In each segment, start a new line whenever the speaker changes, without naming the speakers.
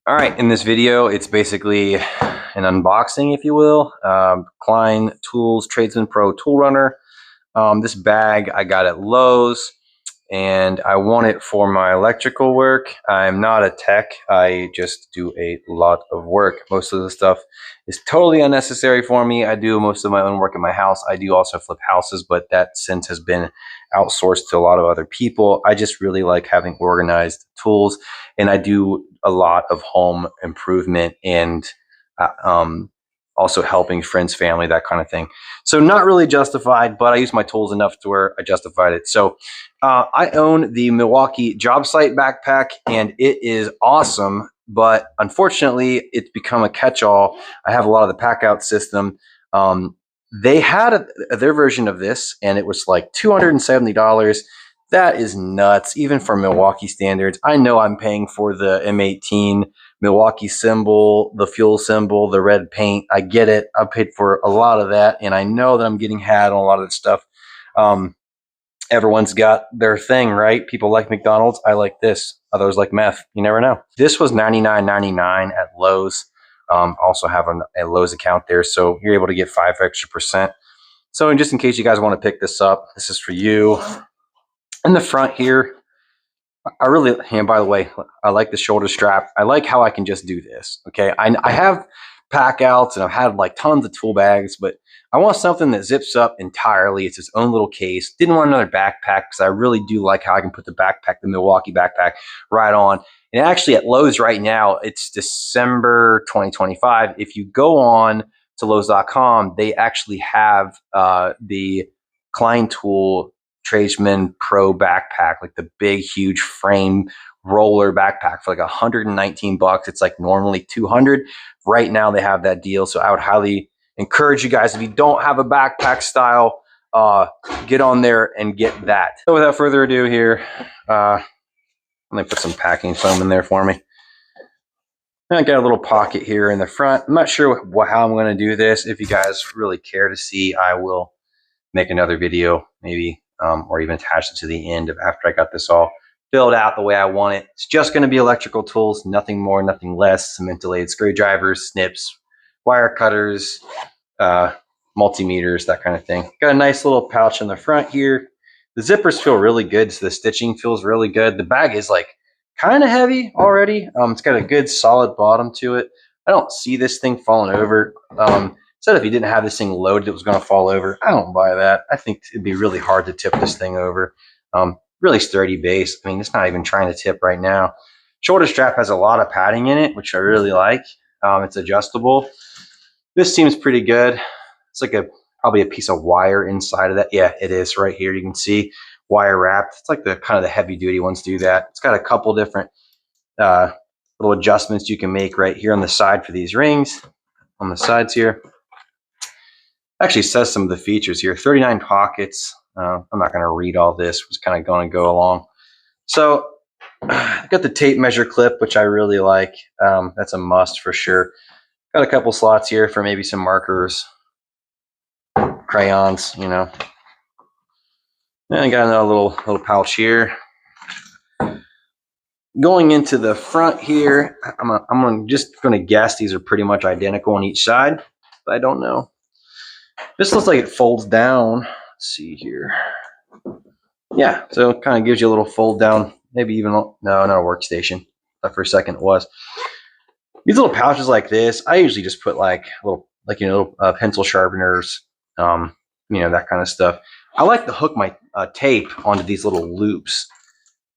All right, in this video, it's basically an unboxing, if you will. Klein Tools Tradesman Pro Tool Runner. This bag I got at Lowe's, and I want it for my electrical work. I'm not a tech. I just do a lot of work. Most of the stuff is totally unnecessary for me. I do most of my own work in my house. I do also flip houses, but that since has been outsourced to a lot of other people. I just really like having organized tools, and I do a lot of home improvement and also helping friends, family, that kind of thing. So not really justified, but I use my tools enough to where I justified it. So I own the Milwaukee job site backpack, and it is awesome, but unfortunately it's become a catch-all. I have a lot of the pack out system. They had their version of this, and it was like $270. That is nuts, even for Milwaukee standards. I know I'm paying for the M18 Milwaukee symbol, the fuel symbol, the red paint. I get it. I paid for a lot of that, and I know that I'm getting had on a lot of this stuff. Everyone's got their thing, right? People like McDonald's. I like this. Others like meth. You never know. This was $99.99 at Lowe's. Also have a Lowe's account there, so you're able to get 5% extra. So just in case you guys want to pick this up, this is for you. In the front here, I really, and by the way, I like the shoulder strap. I like how I can just do this. Okay, I have pack outs and I've had like tons of tool bags, but I want something that zips up entirely. It's its own little case. Didn't want another backpack because I really do like how I can put the backpack, the Milwaukee backpack, right on. And actually at Lowe's right now, it's December 2025. If you go on to Lowe's.com, they actually have the Klein Tool Tradesman Pro backpack, like the big, huge frame roller backpack for like $119. It's like normally $200. Right now they have that deal. So I would highly encourage you guys, if you don't have a backpack style, get on there and get that. So without further ado here, let me put some packing foam in there for me. I got a little pocket here in the front. I'm not sure how I'm going to do this. If you guys really care to see, I will make another video maybe, or even attach it to the end of after I got this all filled out the way I want it. It's just going to be electrical tools, nothing more, nothing less. Some insulated screwdrivers, snips, wire cutters, multimeters, that kind of thing. Got a nice little pouch in the front here. The zippers feel really good, so the stitching feels really good. The bag is like kind of heavy already. It's got a good solid bottom to it. I don't see this thing falling over. Said if you didn't have this thing loaded, it was going to fall over. I don't buy that. I think it'd be really hard to tip this thing over. Really sturdy base. I mean, it's not even trying to tip right now. Shoulder strap has a lot of padding in it, which I really like. It's adjustable. This seems pretty good. It's like probably a piece of wire inside of that. Yeah, it is right here. You can see wire wrapped. It's like the kind of the heavy duty ones do that. It's got a couple different little adjustments you can make right here on the side for these rings. On the sides here. Actually says some of the features here. 39 pockets. I'm not going to read all this. It's kind of going to go along. So I got the tape measure clip, which I really like. That's a must for sure. Got a couple slots here for maybe some markers, crayons, you know. And I got another little pouch here. Going into the front here, I'm just going to guess these are pretty much identical on each side, but I don't know. This looks like it folds down. Let's see here. Yeah, so it kind of gives you a little fold down, maybe even, no, not a workstation. But for a second it was. These little pouches like this, I usually just put like little, pencil sharpeners, you know, that kind of stuff. I like to hook my tape onto these little loops.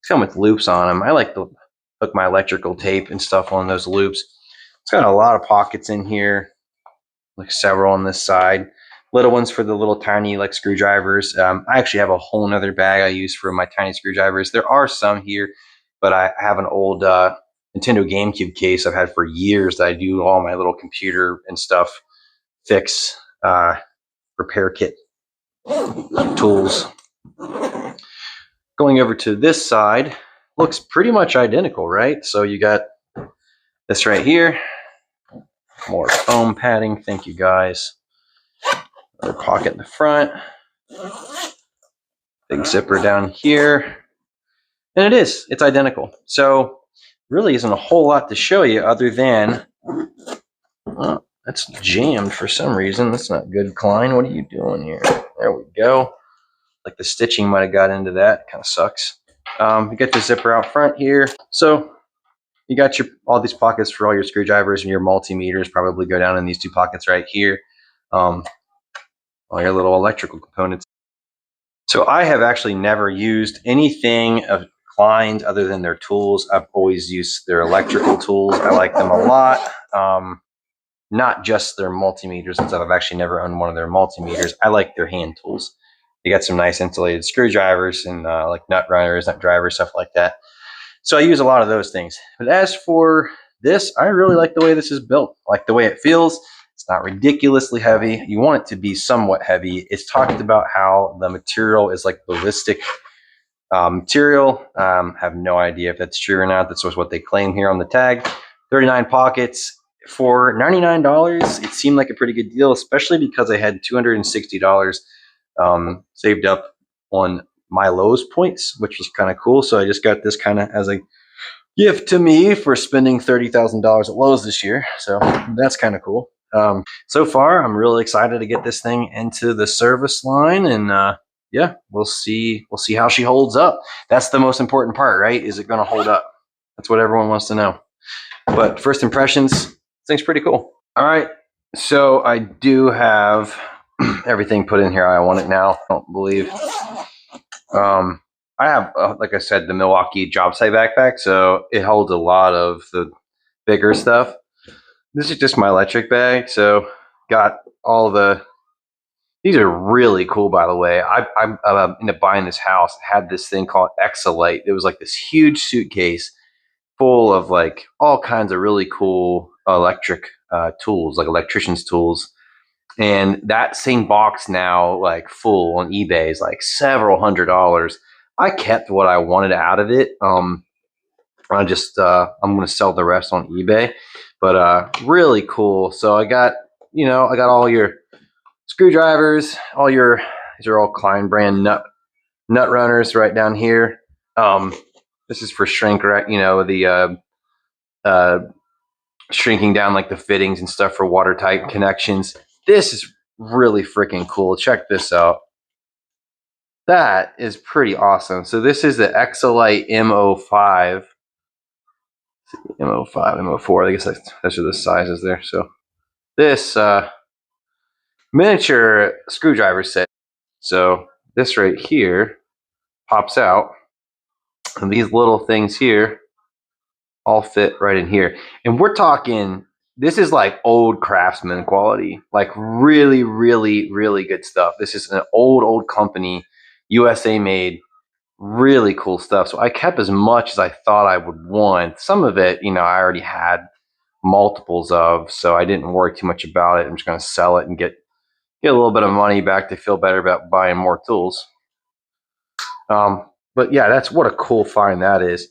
It's come with loops on them. I like to hook my electrical tape and stuff on those loops. It's got a lot of pockets in here, like several on this side. Little ones for the little tiny like screwdrivers. I actually have a whole nother bag I use for my tiny screwdrivers. There are some here, but I have an old Nintendo GameCube case I've had for years that I do all my little computer and stuff fix, repair kit tools. Going over to this side, looks pretty much identical, right? So you got this right here, more foam padding. Thank you guys. Another pocket in the front, big zipper down here, and it's identical. So really isn't a whole lot to show you other than that's jammed for some reason. That's not good, Klein. What are you doing here? There we go. Like the stitching might have got into that. Kind of sucks. You got the zipper out front here. So you got your all these pockets for all your screwdrivers and your multimeters. Probably go down in these two pockets right here. All your little electrical components. So I have actually never used anything of Klein's other than their tools. I've always used their electrical tools. I like them a lot. Not just their multimeters and stuff. I've actually never owned one of their multimeters. I like their hand tools. They got some nice insulated screwdrivers and like nut runners, nut drivers, stuff like that. So I use a lot of those things. But as for this, I really like the way this is built. I like the way it feels. It's not ridiculously heavy. You want it to be somewhat heavy. It's talked about how the material is like ballistic material. Have no idea if that's true or not. That's what they claim here on the tag. 39 pockets. For $99, it seemed like a pretty good deal, especially because I had $260 saved up on my Lowe's points, which was kind of cool. So I just got this kind of as a gift to me for spending $30,000 at Lowe's this year. So that's kind of cool. So far, I'm really excited to get this thing into the service line, and yeah, we'll see how she holds up. That's the most important part, right? Is it going to hold up? That's what everyone wants to know. But first impressions, this thing's pretty cool. All right, so I do have everything put in here. I want it now. I don't believe. I have, like I said, the Milwaukee job site backpack, so it holds a lot of the bigger stuff. This is just my electric bag, so got all the. These are really cool, by the way. I ended up buying this house. It had this thing called Exolite. It was like this huge suitcase full of like all kinds of really cool electric tools, like electrician's tools. And that same box now, like full on eBay, is like several $100s. I kept what I wanted out of it. I'm going to sell the rest on eBay, but really cool. So I got all your screwdrivers, these are all Klein brand nut runners right down here. This is for shrink, right? Shrinking down like the fittings and stuff for watertight connections. This is really freaking cool. Check this out. That is pretty awesome. So this is the Exolite M05. M05, M04. I guess that's what the sizes there. So this miniature screwdriver set. So this right here pops out. And these little things here all fit right in here. And we're talking, this is like old Craftsman quality, like really, really, really good stuff. This is an old company, USA made, really cool stuff. So I kept as much as I thought I would want. Some of it, I already had multiples of, so I didn't worry too much about it. I'm just going to sell it and get a little bit of money back to feel better about buying more tools. But yeah, that's what a cool find that is.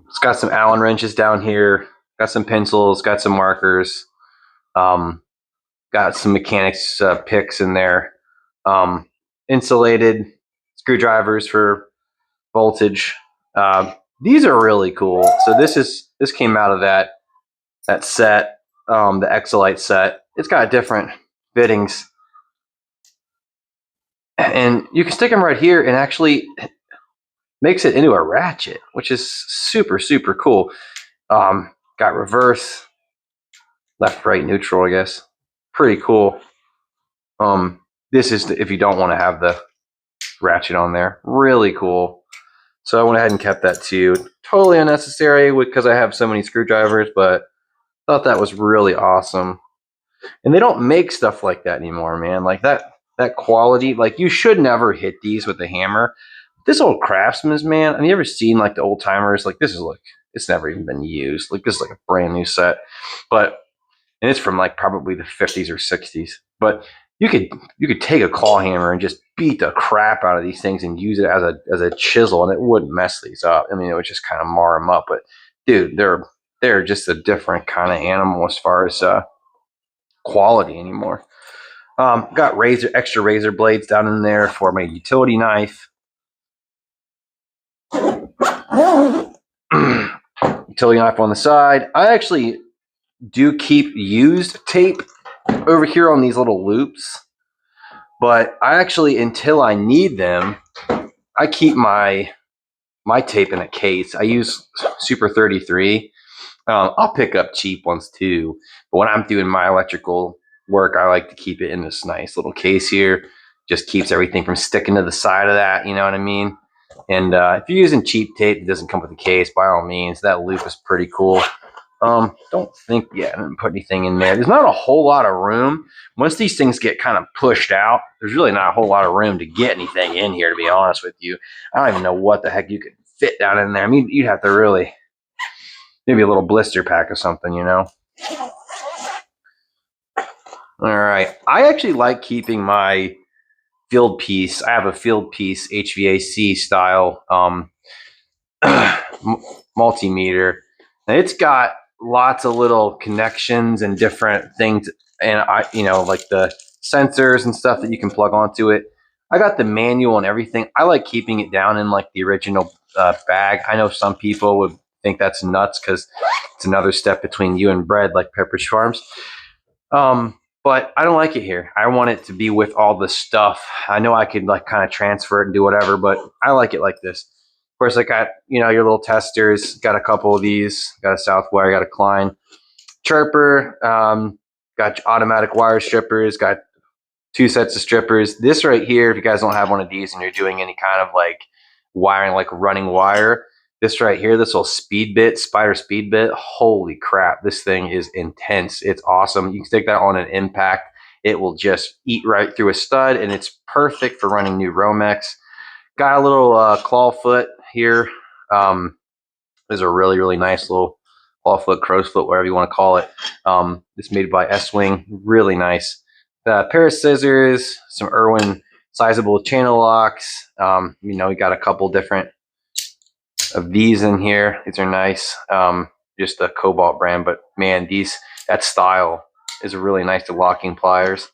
It's got some Allen wrenches down here, got some pencils, got some markers, got some mechanics picks in there, insulated screwdrivers for voltage. These are really cool. So this came out of that set, the Exolite set. It's got different fittings, and you can stick them right here and actually makes it into a ratchet, which is super, super cool. Got reverse, left, right, neutral, I guess. Pretty cool. This is if you don't want to have the ratchet on there. Really cool. So I went ahead and kept that too. Totally unnecessary because I have so many screwdrivers, but thought that was really awesome. And they don't make stuff like that anymore, man. Like that quality, like you should never hit these with a hammer. This old Craftsman's, man, have you ever seen like the old timers? Like this is like, it's never even been used. Like this is like a brand new set. And it's from like probably the 50s or 60s. But you could take a claw hammer and just beat the crap out of these things and use it as a chisel, and it wouldn't mess these up. I mean, it would just kind of mar them up. But dude, they're just a different kind of animal as far as quality anymore. Got extra razor blades down in there for my utility knife. Utility knife on the side. I actually do keep used tape over here on these little loops, but I actually, until I need them, I keep my tape in a case. I use Super 33. I'll pick up cheap ones too, but when I'm doing my electrical work, I like to keep it in this nice little case here. Just keeps everything from sticking to the side of that, you know what I mean? And if you're using cheap tape that doesn't come with a case, by all means, that loop is pretty cool. Don't think, I didn't put anything in there. There's not a whole lot of room. Once these things get kind of pushed out, there's really not a whole lot of room to get anything in here, to be honest with you. I don't even know what the heck you could fit down in there. I mean, you'd have to really, maybe a little blister pack or something, you know? All right. I actually like keeping my field piece. I have a field piece HVAC style multimeter. And it's got lots of little connections and different things, and like the sensors and stuff that you can plug onto it. I got the manual and everything. I like keeping it down in like the original bag. I know some people would think that's nuts because it's another step between you and bread, like Pepperidge Farms. But I don't like it here. I want it to be with all the stuff. I know I could like kind of transfer it and do whatever, but I like it like this. Of course, I got, your little testers. Got a couple of these. Got a Southwire, got a Klein chirper. Got automatic wire strippers. Got 2 sets of strippers. This right here, if you guys don't have one of these and you're doing any kind of like wiring, like running wire, this right here, this little speed bit, spider speed bit, holy crap, this thing is intense. It's awesome. You can stick that on an impact. It will just eat right through a stud, and it's perfect for running new Romex. Got a little claw foot here. There's a really, really nice little claw foot, crow's foot, whatever you want to call it. It's made by S-Wing, really nice. A pair of scissors, some Irwin sizable channel locks. We got a couple different of these in here. These are nice. Just a Cobalt brand, but man, that style is really nice. The locking pliers.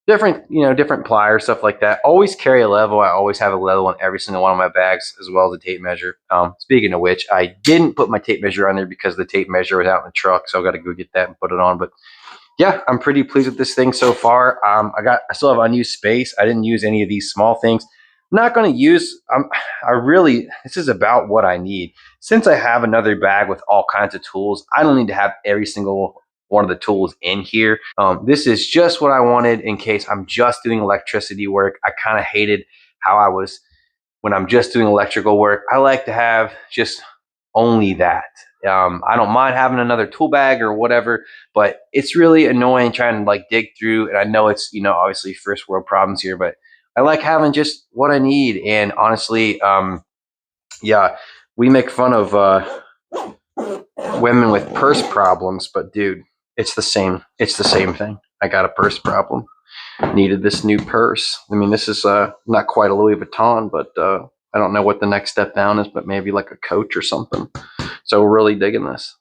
Different pliers, stuff like that. Always carry a level. I always have a level in every single one of my bags, as well as a tape measure. Speaking of which, I didn't put my tape measure on there because the tape measure was out in the truck, so I got to go get that and put it on. But yeah, I'm pretty pleased with this thing so far. I still have unused space. I didn't use any of these small things. I'm not going to use, this is about what I need. Since I have another bag with all kinds of tools, I don't need to have every single one of the tools in here. This is just what I wanted in case I'm just doing electricity work. I kind of hated how I was when I'm just doing electrical work. I like to have just only that. I don't mind having another tool bag or whatever, but it's really annoying trying to like dig through. And I know it's, obviously first world problems here, but I like having just what I need. And honestly, we make fun of women with purse problems, but dude, it's the same thing. I got a purse problem. Needed this new purse. I mean, this is not quite a Louis Vuitton, but I don't know what the next step down is, but maybe like a Coach or something. So we're really digging this.